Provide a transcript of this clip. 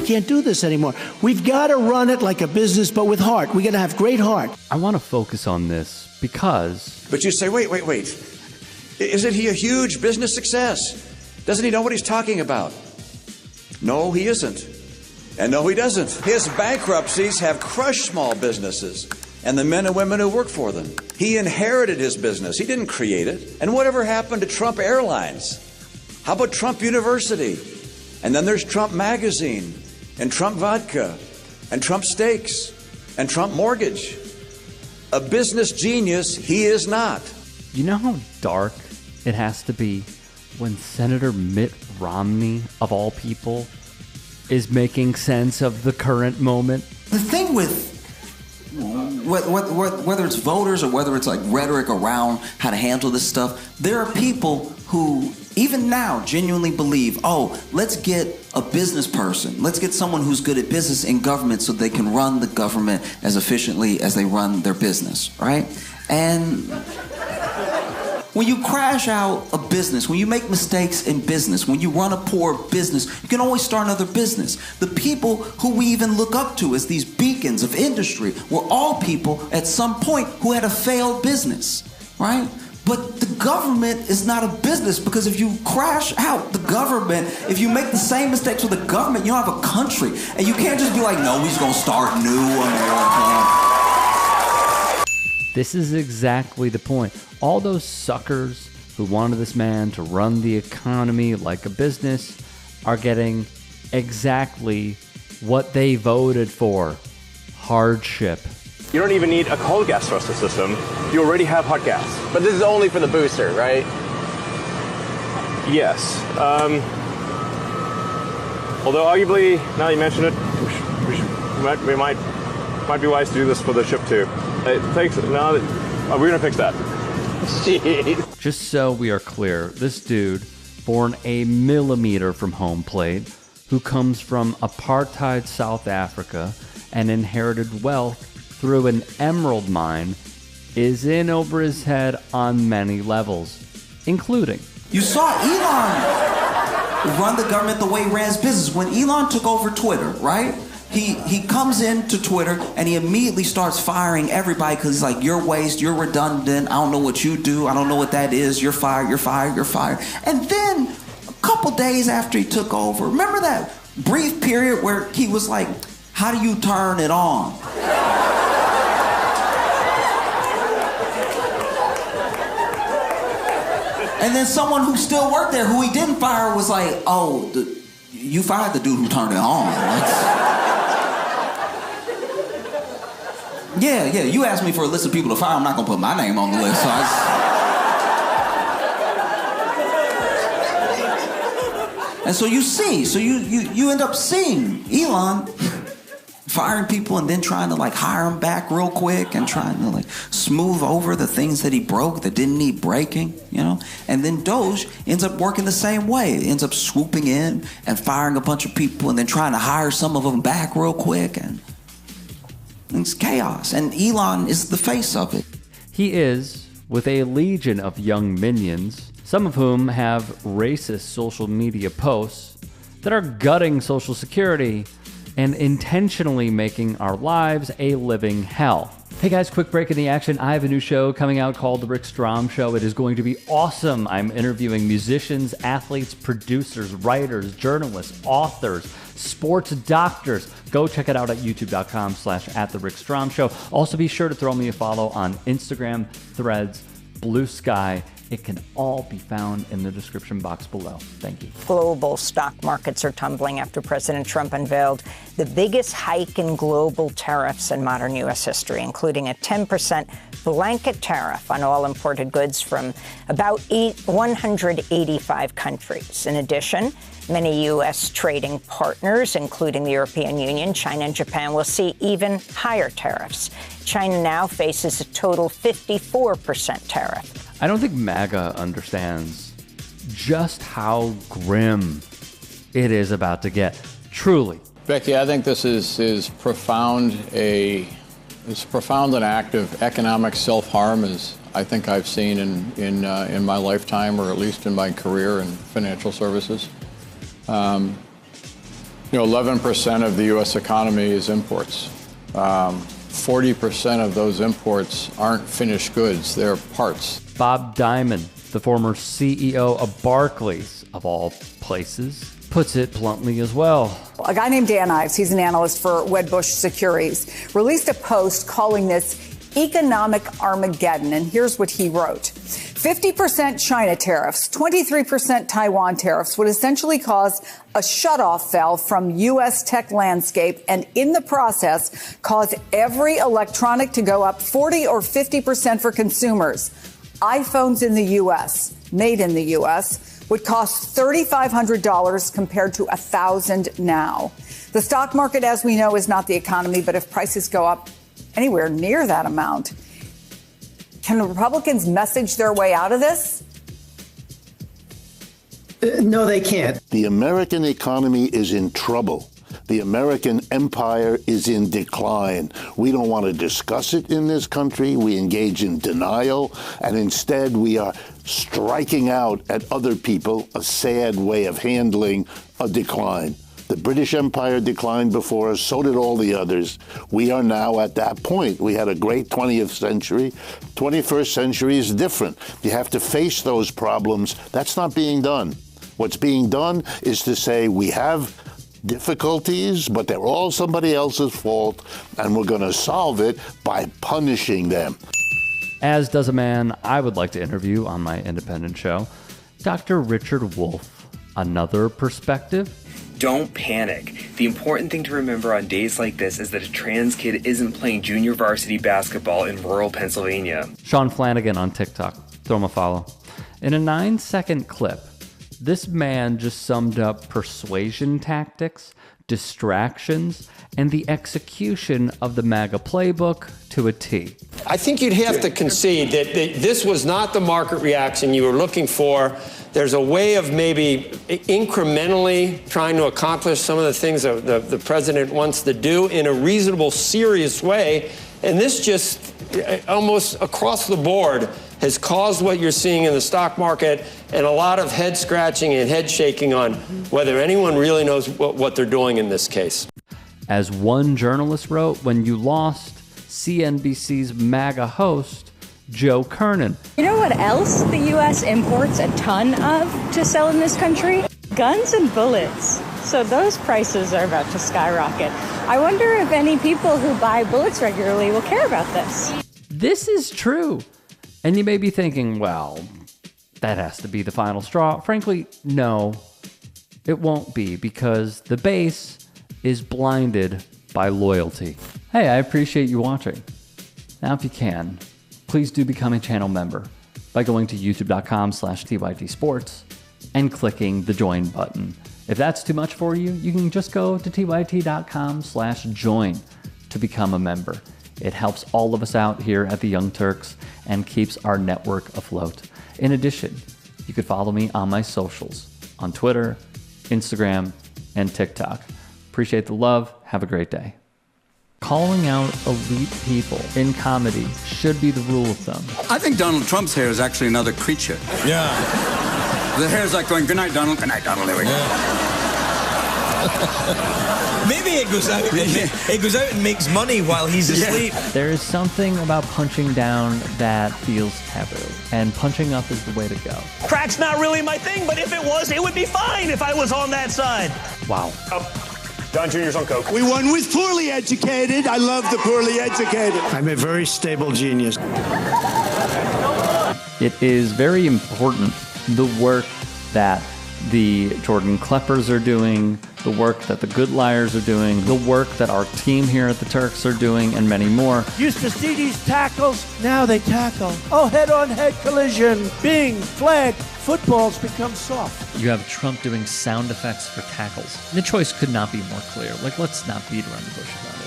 can't do this anymore. We've got to run it like a business, but with heart. We got to have great heart. I want to focus on this because... But you say, wait. Isn't he a huge business success? Doesn't he know what he's talking about? No, he isn't. And no, he doesn't. His bankruptcies have crushed small businesses and the men and women who work for them. He inherited his business. He didn't create it. And whatever happened to Trump Airlines? How about Trump University? And then there's Trump Magazine, and Trump Vodka, and Trump Steaks, and Trump Mortgage. A business genius he is not. You know how dark it has to be when Senator Mitt Romney, of all people, is making sense of the current moment? The thing with whether it's voters or whether it's like rhetoric around how to handle this stuff, there are people who even now genuinely believe, oh, let's get a business person. Let's get someone who's good at business in government so they can run the government as efficiently as they run their business, right? And when you crash out a business, when you make mistakes in business, when you run a poor business, you can always start another business. The people who we even look up to as these beacons of industry were all people at some point who had a failed business, right? But the government is not a business, because if you crash out the government, if you make the same mistakes with the government, you don't have a country. And you can't just be like, no, we're just going to start new America. This is exactly the point. All those suckers who wanted this man to run the economy like a business are getting exactly what they voted for: hardship. You don't even need a cold gas thruster system. You already have hot gas. But this is only for the booster, right? Yes. Although arguably, now you mention it, we might be wise to do this for the ship too. Thanks. Now we're gonna fix that. Jeez. Just so we are clear, this dude, born a millimeter from home plate, who comes from apartheid South Africa and inherited wealth through an emerald mine, is in over his head on many levels, including... You saw Elon run the government the way he ran his business. When Elon took over Twitter, right? He comes into Twitter and he immediately starts firing everybody because he's like, you're waste, you're redundant, I don't know what you do, I don't know what that is, you're fired, you're fired, you're fired. And then a couple days after he took over, remember that brief period where he was like, how do you turn it on? And then someone who still worked there, who he didn't fire, was like, oh, you fired the dude who turned it on. Yeah, you asked me for a list of people to fire. I'm not going to put my name on the list. So And so you see, you end up seeing Elon firing people and then trying to like hire them back real quick and trying to like smooth over the things that he broke that didn't need breaking, you know? And then Doge ends up working the same way. It ends up swooping in and firing a bunch of people and then trying to hire some of them back real quick, and it's chaos. And Elon is the face of it. He is, with a legion of young minions, some of whom have racist social media posts that are gutting Social Security and intentionally making our lives a living hell. Hey guys, quick break in the action. I have a new show coming out called The Rick Strom Show. It is going to be awesome. I'm interviewing musicians, athletes, producers, writers, journalists, authors, sports doctors. Go check it out at youtube.com/@TheRickStrom Show. Also be sure to throw me a follow on Instagram, Threads, Blue Sky. It can all be found in the description box below. Thank you. Global stock markets are tumbling after President Trump unveiled the biggest hike in global tariffs in modern U.S. history, including a 10% blanket tariff on all imported goods from about 185 countries. In addition, many U.S. trading partners, including the European Union, China, and Japan, will see even higher tariffs. China now faces a total 54% tariff. I don't think MAGA understands just how grim it is about to get. Truly. Becky, I think this is profound. It's profound an act of economic self-harm, as I think I've seen in my lifetime, or at least in my career in financial services. 11% of the U.S. economy is imports. 40% of those imports aren't finished goods, they're parts. Bob Diamond, the former CEO of Barclays, of all places, puts it bluntly as well. A guy named Dan Ives, he's an analyst for Wedbush Securities, released a post calling this economic Armageddon, and here's what he wrote. 50% China tariffs, 23% Taiwan tariffs would essentially cause a shutoff valve from U.S. tech landscape and in the process cause every electronic to go up 40 or 50% for consumers. iPhones in the U.S., made in the U.S., would cost $3,500 compared to $1,000 now. The stock market, as we know, is not the economy, but if prices go up anywhere near that amount, can Republicans message their way out of this? No, they can't. The American economy is in trouble. The American empire is in decline. We don't want to discuss it in this country. We engage in denial, and instead we are striking out at other people, a sad way of handling a decline. The British Empire declined before us, so did all the others. We are now at that point. We had a great 20th century. 21st century is different. You have to face those problems. That's not being done. What's being done is to say we have difficulties, but they're all somebody else's fault, and we're going to solve it by punishing them. As does a man I would like to interview on my independent show, Dr. Richard Wolff. Another perspective? Don't panic. The important thing to remember on days like this is that a trans kid isn't playing junior varsity basketball in rural Pennsylvania. Sean Flanagan on TikTok. Throw him a follow. In a 9-second clip, this man just summed up persuasion tactics, distractions, and the execution of the MAGA playbook to a T. I think you'd have to concede that this was not the market reaction you were looking for. There's a way of maybe incrementally trying to accomplish some of the things that the president wants to do in a reasonable, serious way. And this just almost across the board has caused what you're seeing in the stock market and a lot of head scratching and head shaking on whether anyone really knows what they're doing in this case. As one journalist wrote, when you lost CNBC's MAGA host, Joe Kernan. You know what else the U.S. imports a ton of to sell in this country? Guns and bullets. So those prices are about to skyrocket. I wonder if any people who buy bullets regularly will care about this. This is true. And you may be thinking, well, that has to be the final straw. Frankly, no, it won't be, because the base is blinded by loyalty. Hey, I appreciate you watching. Now, if you can, please do become a channel member by going to youtube.com/TYTsports and clicking the join button. If that's too much for you, you can just go to tyt.com/join to become a member. It helps all of us out here at the Young Turks and keeps our network afloat. In addition, you could follow me on my socials on Twitter, Instagram, and TikTok. Appreciate the love. Have a great day. Calling out elite people in comedy should be the rule of thumb. I think Donald Trump's hair is actually another creature. Yeah. The hair's like going, good night, Donald. Good night, Donald. There we go. Maybe it goes out. It goes out and makes money while he's asleep. There is something about punching down that feels taboo, and punching up is the way to go. Crack's not really my thing, but if it was, it would be fine if I was on that side. Wow. Don Jr.'s on coke. We won with poorly educated. I love the poorly educated. I'm a very stable genius. It is very important, the work that the Jordan Kleppers are doing, the work that the Good Liars are doing, the work that our team here at the Turks are doing, and many more. Used to see these tackles, now they tackle. Oh, head-on-head collision. Bing, flag. Football's become soft. You have Trump doing sound effects for tackles. The choice could not be more clear. Like, let's not beat around the bush about it.